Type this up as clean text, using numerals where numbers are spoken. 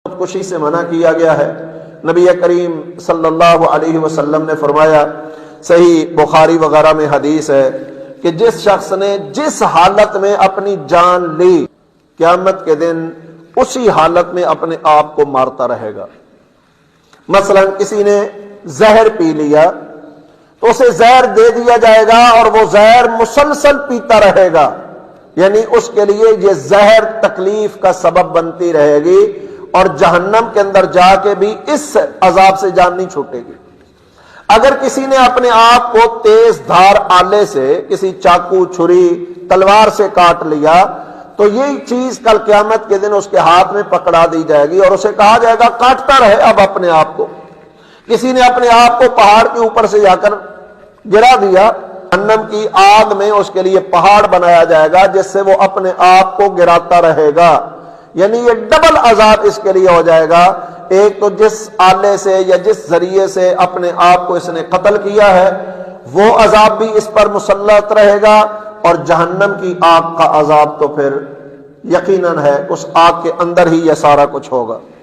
خودکشی سے منع کیا گیا ہے۔ نبی کریم صلی اللہ علیہ وسلم نے فرمایا، صحیح بخاری وغیرہ میں حدیث ہے کہ جس شخص نے جس حالت میں اپنی جان لی، قیامت کے دن اسی حالت میں اپنے آپ کو مارتا رہے گا۔ مثلا کسی نے زہر پی لیا تو اسے زہر دے دیا جائے گا اور وہ زہر مسلسل پیتا رہے گا، یعنی اس کے لیے یہ زہر تکلیف کا سبب بنتی رہے گی اور جہنم کے اندر جا کے بھی اس عذاب سے جان نہیں چھوٹے گی۔ اگر کسی نے اپنے آپ کو تیز دھار آلے سے، کسی چاقو، چھری، تلوار سے کاٹ لیا تو یہی چیز کل قیامت کے دن اس کے ہاتھ میں پکڑا دی جائے گی اور اسے کہا جائے گا کاٹتا رہے اب اپنے آپ کو۔ کسی نے اپنے آپ کو پہاڑ کے اوپر سے جا کر گرا دیا، جہنم کی آگ میں اس کے لیے پہاڑ بنایا جائے گا جس سے وہ اپنے آپ کو گراتا رہے گا، یعنی یہ ڈبل عذاب اس کے لیے ہو جائے گا۔ ایک تو جس آلے سے یا جس ذریعے سے اپنے آپ کو اس نے قتل کیا ہے وہ عذاب بھی اس پر مسلط رہے گا، اور جہنم کی آگ کا عذاب تو پھر یقیناً ہے اس آگ کے اندر ہی یہ سارا کچھ ہوگا۔